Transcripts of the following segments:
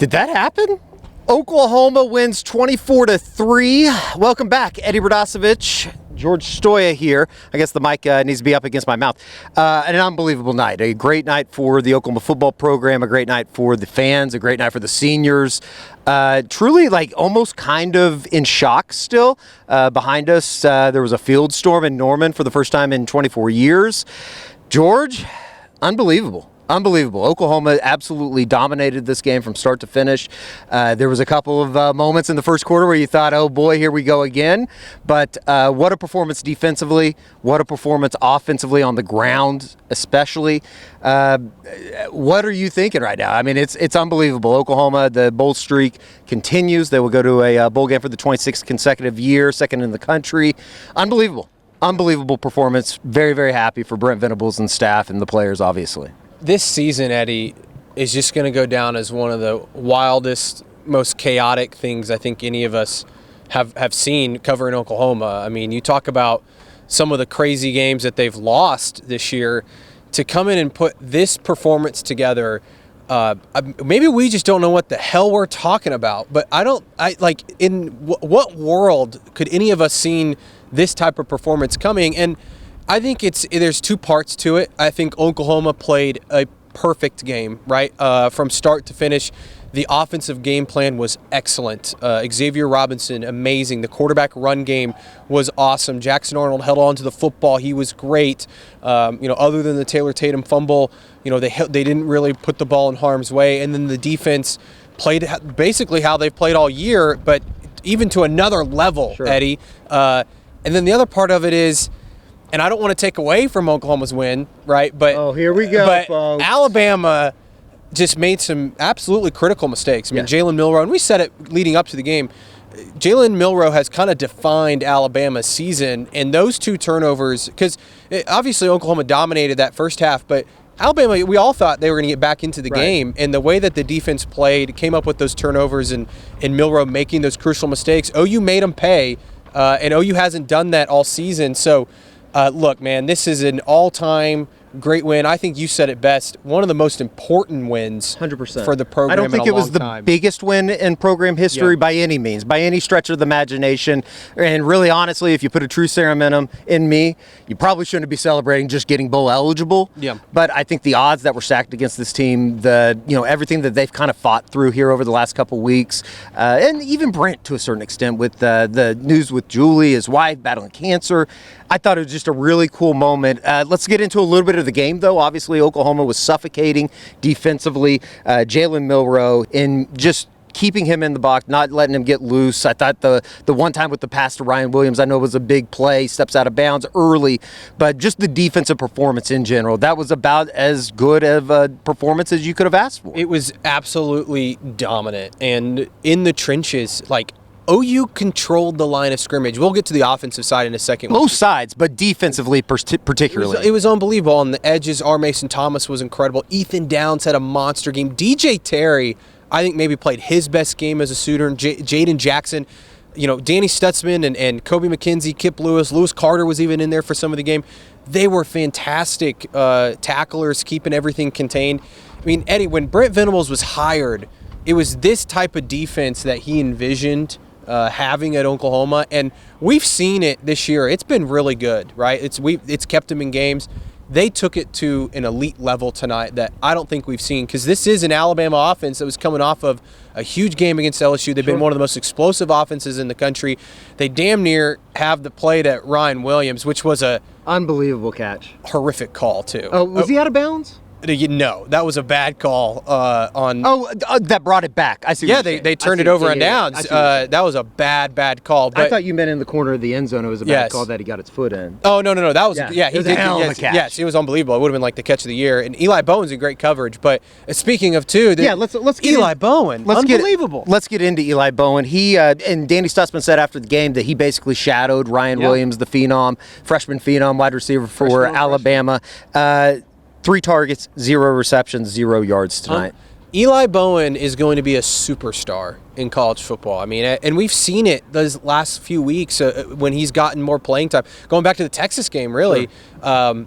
Did that happen? Oklahoma wins 24-3. Welcome back, Eddie Radosevich. George Stoia here. I guess the mic needs to be up against my mouth. An unbelievable night. A great night for the Oklahoma football program, a great night for the fans, a great night for the seniors. Truly, like, almost kind of in shock still. Behind us, there was a field storm in Norman for the first time in 24 years. George, unbelievable. Unbelievable. Oklahoma absolutely dominated this game from start to finish. There was a couple of moments in the first quarter where you thought, oh boy, here we go again. But what a performance defensively. What a performance offensively on the ground, especially. What are you thinking right now? I mean, it's unbelievable. Oklahoma, the bowl streak continues. They will go to a bowl game for the 26th consecutive year, second in the country. Unbelievable. Unbelievable performance. Very, very happy for Brent Venables and staff and the players, obviously. This season, Eddie, is just going to go down as one of the wildest, most chaotic things I think any of us have seen covering Oklahoma. I mean, you talk about some of the crazy games that they've lost this year. To come in and put this performance together, maybe we just don't know what the hell we're talking about. But in what world could any of us seen this type of performance coming? And I think there's two parts to it. I think Oklahoma played a perfect game, right? From start to finish. The offensive game plan was excellent. Xavier Robinson, amazing. The quarterback run game was awesome. Jackson Arnold held on to the football. He was great. Other than the Taylor Tatum fumble, they didn't really put the ball in harm's way. And then the defense played basically how they've played all year, but even to another level, sure. Eddie. And then the other part of it is, and I don't want to take away from Oklahoma's win, right? But here we go, but folks. Alabama just made some absolutely critical mistakes. I mean, Jalen Milroe, and we said it leading up to the game, Jalen Milroe has kind of defined Alabama's season, and those two turnovers, because obviously Oklahoma dominated that first half, but Alabama, we all thought they were going to get back into the game, and the way that the defense played, came up with those turnovers, and Milroe making those crucial mistakes. OU made them pay, and OU hasn't done that all season, so look, man, this is an all-time great win. I think you said it best. One of the most important wins 100%. For the program. I don't think it was the biggest win in program history by any means, by any stretch of the imagination. And really, honestly, if you put a true serum in me, you probably shouldn't be celebrating just getting bowl eligible. Yeah. But I think the odds that were stacked against this team, everything that they've kind of fought through here over the last couple of weeks, and even Brent to a certain extent with the news with Julie, his wife, battling cancer. I thought it was just a really cool moment. Let's get into a little bit of the game, though. Obviously, Oklahoma was suffocating defensively. Jalen Milroe, in just keeping him in the box, not letting him get loose. I thought the one time with the pass to Ryan Williams, I know it was a big play, steps out of bounds early, but just the defensive performance in general, that was about as good of a performance as you could have asked for. It was absolutely dominant. And in the trenches, OU controlled the line of scrimmage. We'll get to the offensive side in a second. Both sides, but defensively particularly. It was unbelievable. On the edges, R. Mason Thomas was incredible. Ethan Downs had a monster game. DJ Terry, I think, maybe played his best game as a shooter. Jaden Jackson, Danny Stutzman and Kobe McKenzie, Kip Lewis Carter was even in there for some of the game. They were fantastic tacklers, keeping everything contained. I mean, Eddie, when Brent Venables was hired, it was this type of defense that he envisioned having at Oklahoma, and we've seen it this year. It's been really good, right? It's kept them in games. They took it to an elite level tonight that I don't think we've seen, because this is an Alabama offense that was coming off of a huge game against LSU. They've been one of the most explosive offenses in the country. They damn near have the play to Ryan Williams, which was a unbelievable catch. Horrific call, too. Oh, was he out of bounds? No, that was a bad call on. That brought it back. I see. Yeah, they turned it over on downs. That was a bad call. But I thought you meant in the corner of the end zone. It was a bad call that he got his foot in. Oh no, that was he was did. A hell of a catch. Yes, it was unbelievable. It would have been like the catch of the year. And Eli Bowen's in great coverage. But speaking of let's get Eli Bowen. Unbelievable. Let's get into Eli Bowen. He and Danny Stutzman said after the game that he basically shadowed Ryan Williams, the freshman phenom, wide receiver for Alabama. 3 targets, 0 receptions, 0 yards tonight. Eli Bowen is going to be a superstar in college football. I mean, and we've seen it those last few weeks when he's gotten more playing time. Going back to the Texas game, really,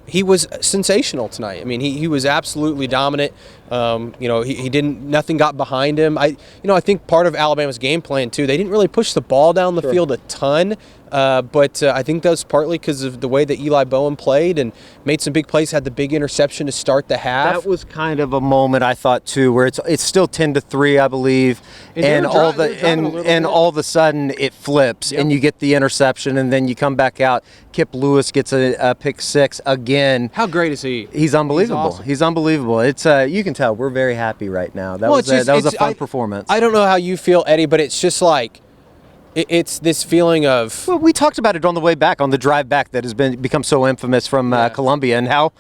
he was sensational tonight. I mean, he was absolutely dominant. He didn't. Nothing got behind him. I think part of Alabama's game plan too. They didn't really push the ball down the field a ton. But I think that was partly because of the way that Eli Bowen played and made some big plays, had the big interception to start the half. That was kind of a moment I thought too, where it's still 10-3, I believe, and all of a sudden it flips and you get the interception, and then you come back out. Kip Lewis gets a pick six again. How great is he? He's unbelievable. He's unbelievable. It's you can tell we're very happy right now. That was a fun performance. I don't know how you feel, Eddie, but it's just like. It's this feeling of... Well, we talked about it on the way back, on the drive back that has become so infamous from Columbia, and how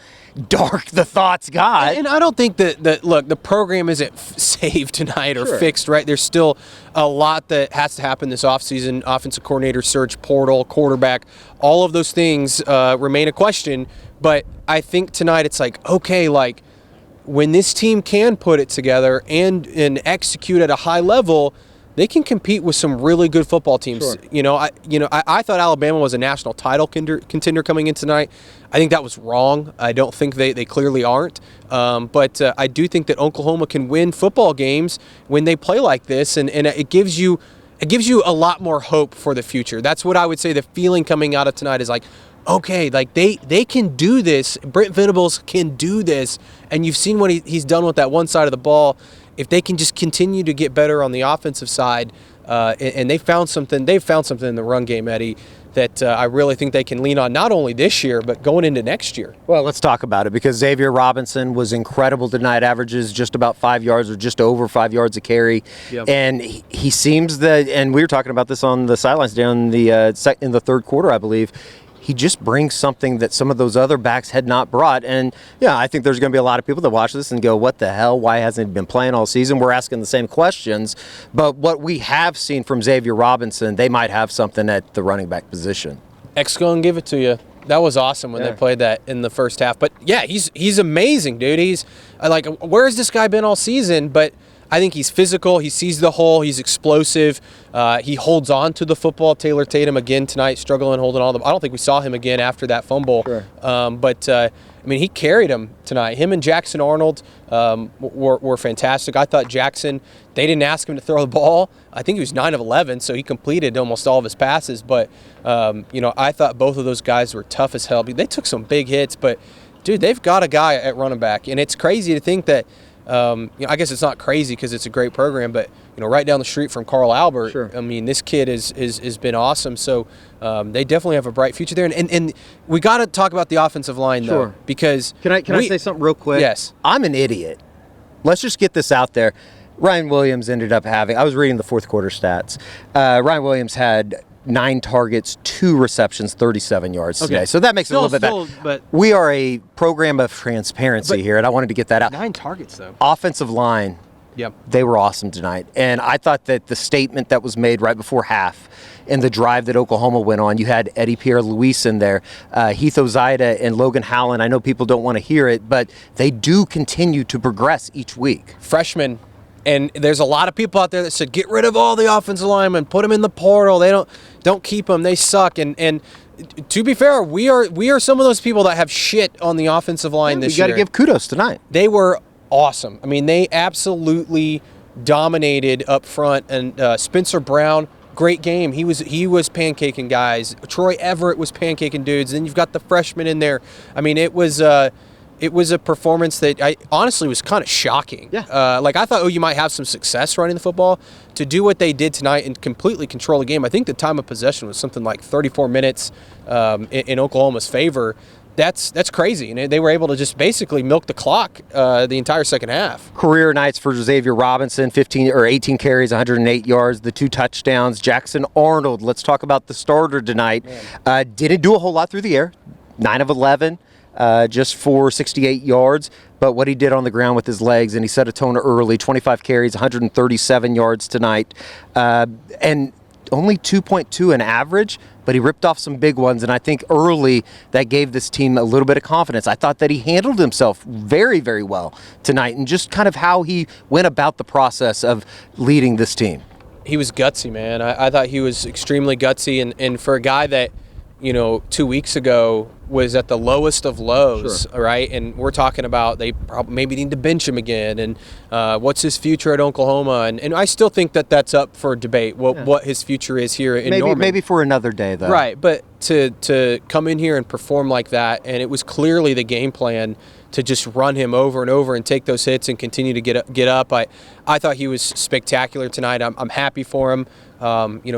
dark the thoughts got. And I don't think that look, the program isn't saved tonight or fixed, right? There's still a lot that has to happen this offseason. Offensive coordinator search, portal, quarterback, all of those things remain a question. But I think tonight it's like, okay, like when this team can put it together and execute at a high level, they can compete with some really good football teams. Sure. I thought Alabama was a national title contender coming in tonight. I think that was wrong. I don't think they clearly aren't. But I do think that Oklahoma can win football games when they play like this, and it gives you a lot more hope for the future. That's what I would say. The feeling coming out of tonight is like, okay, like they can do this. Brent Venables can do this, and you've seen what he's done with that one side of the ball. If they can just continue to get better on the offensive side, and they've found something in the run game, Eddie, that I really think they can lean on not only this year, but going into next year. Well, let's talk about it, because Xavier Robinson was incredible tonight, averages just about 5 yards or just over 5 yards a carry. Yep. And he seems that, and we were talking about this on the sidelines down in the third quarter, I believe. He just brings something that some of those other backs had not brought. And, yeah, I think there's going to be a lot of people that watch this and go, what the hell? Why hasn't he been playing all season? We're asking the same questions. But what we have seen from Xavier Robinson, they might have something at the running back position. X going to give it to you. That was awesome when they played that in the first half. But, yeah, he's amazing, dude. He's like, where has this guy been all season? But I think he's physical. He sees the hole. He's explosive. He holds on to the football. Taylor Tatum again tonight, struggling holding on. I don't think we saw him again after that fumble. Sure. But he carried him tonight. Him and Jackson Arnold were fantastic. I thought Jackson, they didn't ask him to throw the ball. I think he was 9 of 11, so he completed almost all of his passes. But, I thought both of those guys were tough as hell. They took some big hits, but, dude, they've got a guy at running back. And it's crazy to think that, I guess it's not crazy because it's a great program, but right down the street from Carl Albert, sure. I mean, this kid has been awesome. So they definitely have a bright future there. And we got to talk about the offensive line, sure. though, because can I say something real quick? Yes, I'm an idiot. Let's just get this out there. Ryan Williams ended up having. I was reading the fourth quarter stats. Ryan Williams had 9 targets, 2 receptions, 37 yards today. So that makes it a little bit better. But we are a program of transparency here, and I wanted to get that out. 9 targets, though. Offensive line, they were awesome tonight. And I thought that the statement that was made right before half in the drive that Oklahoma went on, you had Eddie Pierre-Louis in there, Heath Ozaida and Logan Howland. I know people don't want to hear it, but they do continue to progress each week. Freshmen. And there's a lot of people out there that said, get rid of all the offensive linemen, put them in the portal. They don't keep them. They suck. And to be fair, we are some of those people that have shit on the offensive line this year. You got to give kudos tonight. They were awesome. I mean, they absolutely dominated up front. And Spencer Brown, great game. He was pancaking guys. Troy Everett was pancaking dudes. Then you've got the freshmen in there. I mean, it was a performance that I honestly was kind of shocking. Yeah. I thought you might have some success running the football. To do what they did tonight and completely control the game, I think the time of possession was something like 34 minutes in Oklahoma's favor. That's crazy. And they were able to just basically milk the clock the entire second half. Career nights for Xavier Robinson, 18 carries, 108 yards, the 2 touchdowns. Jackson Arnold, let's talk about the starter tonight. Didn't do a whole lot through the air, 9 of 11. Just for 68 yards, but what he did on the ground with his legs, and he set a tone early, 25 carries, 137 yards tonight, and only 2.2 in average, but he ripped off some big ones, and I think early that gave this team a little bit of confidence. I thought that he handled himself very, very well tonight, and just kind of how he went about the process of leading this team. He was gutsy, man. I thought he was extremely gutsy, and for a guy that, 2 weeks ago was at the lowest of lows, Sure. right? And we're talking about they probably maybe need to bench him again, and what's his future at Oklahoma? And I still think that that's up for debate. What his future is here in Norman. Maybe for another day, though. Right, but to come in here and perform like that, and it was clearly the game plan to just run him over and over and take those hits and continue to get up. I thought he was spectacular tonight. I'm happy for him.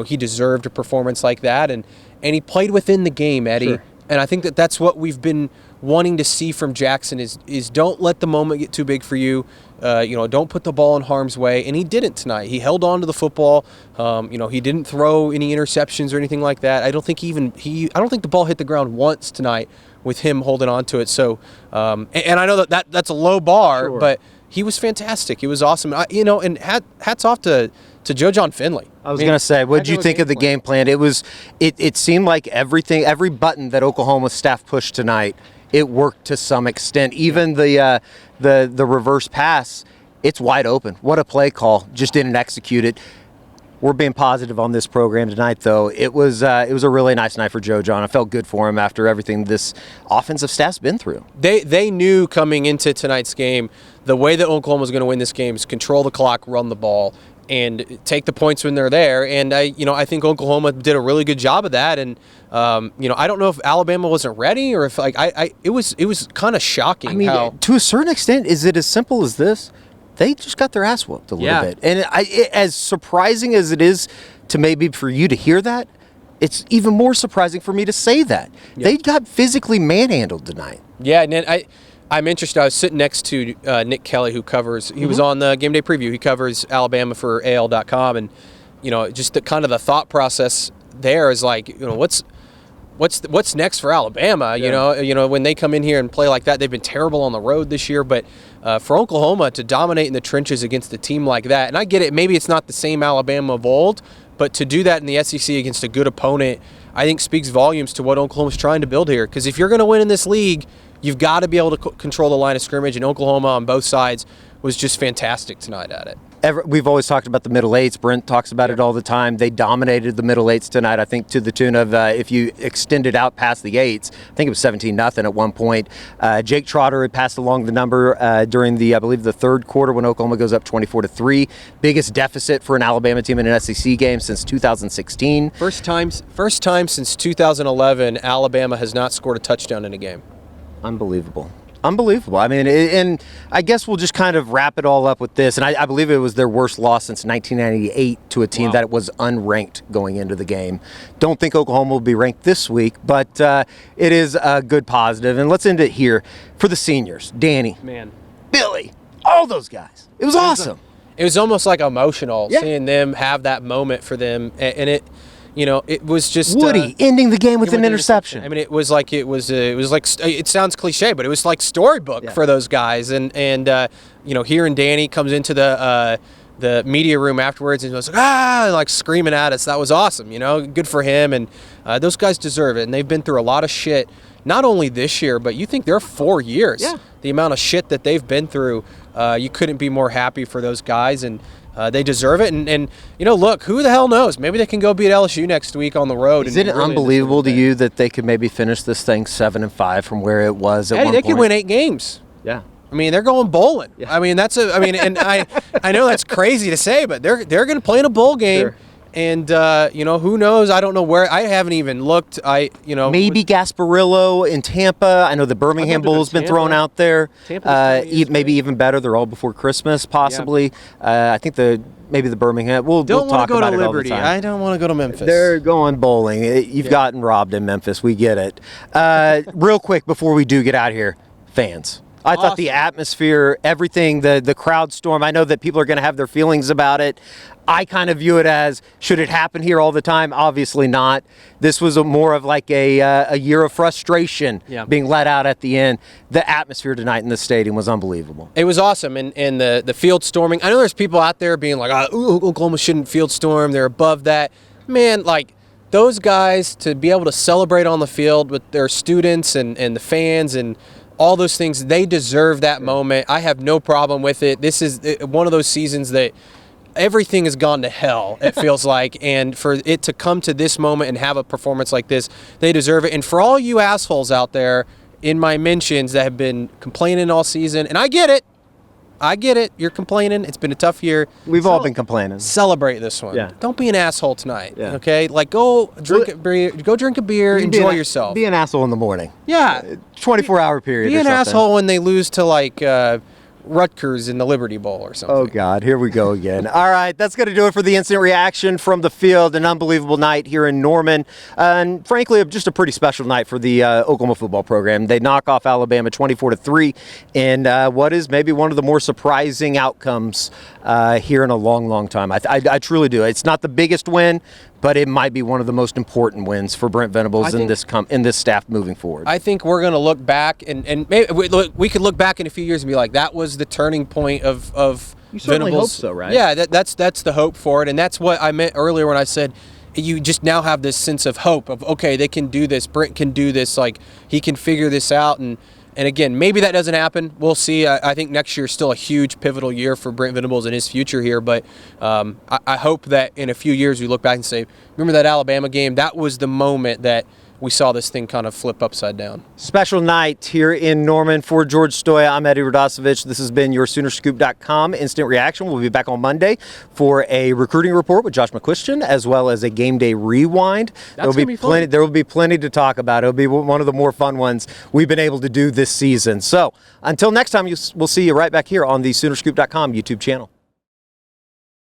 He deserved a performance like that, and he played within the game, Eddie. Sure. And I think that's what we've been wanting to see from Jackson is don't let the moment get too big for you. Don't put the ball in harm's way, and he didn't tonight. He held on to the football. He didn't throw any interceptions or anything like that. I don't think I don't think the ball hit the ground once tonight with him holding on to it. So, and I know that's a low bar, Sure. but he was fantastic. He was awesome. And hats off to Joe John Finley. I was going to say, what did you think of the game plan? It seemed like every button that Oklahoma staff pushed tonight, it worked to some extent. Even the reverse pass, it's wide open. What a play call! Just didn't execute it. We're being positive on this program tonight, though. It was a really nice night for Joe John. I felt good for him after everything this offensive staff's been through. They knew coming into tonight's game the way that Oklahoma was going to win this game is control the clock, run the ball, and take the points when they're there. And I think Oklahoma did a really good job of that. And I don't know if Alabama wasn't ready or if it was kind of shocking. I mean, how to a certain extent, is it as simple as this? They just got their ass whooped a little bit. And as surprising as it is to maybe for you to hear that, it's even more surprising for me to say that. Yeah. They got physically manhandled tonight. Yeah, and I'm interested. I was sitting next to Nick Kelly, who covers. He was on the Game Day Preview. He covers Alabama for AL.com, and just the kind of the thought process there is like, what's next for Alabama? Yeah. When they come in here and play like that, they've been terrible on the road this year. But for Oklahoma to dominate in the trenches against a team like that, and I get it, maybe it's not the same Alabama of old, but to do that in the SEC against a good opponent, I think speaks volumes to what Oklahoma's trying to build here. Because if you're going to win in this league, you've got to be able to control the line of scrimmage, and Oklahoma on both sides was just fantastic tonight at it. We've always talked about the middle eights. Brent talks about it all the time. They dominated the middle eights tonight, I think, to the tune of, if you extended out past the eights, I think it was 17-0 at one point. Jake Trotter had passed along the number during I believe, the third quarter when Oklahoma goes up 24-3. Biggest deficit for an Alabama team in an SEC game since 2016. First time since 2011, Alabama has not scored a touchdown in a game. Unbelievable. I mean, and I guess we'll just kind of wrap it all up with this. And I believe it was their worst loss since 1998 to a team that was unranked going into the game. Don't think Oklahoma will be ranked this week, but it is a good positive. And let's end it here for the seniors. Danny, Billy, all those guys. It was awesome. It was almost like emotional seeing them have that moment for them, and it. It was just Woody ending the game with an interception. I mean, it was like it sounds cliche, but it was like storybook for those guys. And hearing Danny comes into the media room afterwards and was like screaming at us. That was awesome. Good for him. And those guys deserve it. And they've been through a lot of shit, not only this year, but you think they're 4 years. Yeah. The amount of shit that they've been through, you couldn't be more happy for those guys. And they deserve it, and look, who the hell knows? Maybe they can go beat LSU next week on the road. Is it unbelievable to you that they could maybe finish this thing 7-5 from where it was at one point? They could win 8 games. Yeah. I mean, they're going bowling. Yeah. I mean, and I know that's crazy to say, but they're going to play in a bowl game. Sure. And who knows? I don't know where. I haven't even looked. Maybe Gasparillo in Tampa. I know the Birmingham Bowl's been thrown out there. Maybe even better. They're all before Christmas, possibly. Yeah. I think maybe the Birmingham. We'll talk about it all the time. I don't want to go to Memphis. They're going bowling. You've gotten robbed in Memphis. We get it. Real quick before we do get out of here, fans. I thought the atmosphere, everything, the crowd storm, I know that people are going to have their feelings about it. I kind of view it as, should it happen here all the time? Obviously not. This was more of like a year of frustration being let out at the end. The atmosphere tonight in the stadium was unbelievable. It was awesome. And the field storming, I know there's people out there being like, Oklahoma shouldn't field storm. They're above that. Man, like, those guys, to be able to celebrate on the field with their students and the fans and all those things, they deserve that moment. I have no problem with it. This is one of those seasons that everything has gone to hell, it feels like. And for it to come to this moment and have a performance like this, they deserve it. And for all you assholes out there in my mentions that have been complaining all season, and I get it. You're complaining. It's been a tough year. We've all been complaining. Celebrate this one. Yeah. Don't be an asshole tonight. Yeah. Okay? Like, go drink a beer, enjoy yourself. Be an asshole in the morning. Yeah. 24-hour period. Be or an something. asshole when they lose to like Rutgers in the Liberty Bowl or something. Oh, God. Here we go again. All right. That's going to do it for the instant reaction from the field. An unbelievable night here in Norman. And frankly, just a pretty special night for the Oklahoma football program. They knock off Alabama 24-3 in what is maybe one of the more surprising outcomes here in a long, long time. I truly do. It's not the biggest win, but it might be one of the most important wins for Brent Venables in this staff moving forward. I think we're going to look back, and maybe we could look back in a few years and be like, that was the turning point of You certainly Venables. hope so, right? Yeah, that's the hope for it, and that's what I meant earlier when I said you just now have this sense of hope of, okay, they can do this. Brent can do this. Like, he can figure this out, and again, maybe that doesn't happen. We'll see. I think next year is still a huge pivotal year for Brent Venables and his future here. But I hope that in a few years we look back and say, remember that Alabama game? That was the moment that we saw this thing kind of flip upside down. Special night here in Norman for George Stoia. I'm Eddie Radosevich. This has been your Soonerscoop.com Instant Reaction. We'll be back on Monday for a recruiting report with Josh McQuistion, as well as a game day rewind. There will be plenty to talk about. It'll be one of the more fun ones we've been able to do this season. So until next time, we'll see you right back here on the Soonerscoop.com YouTube channel.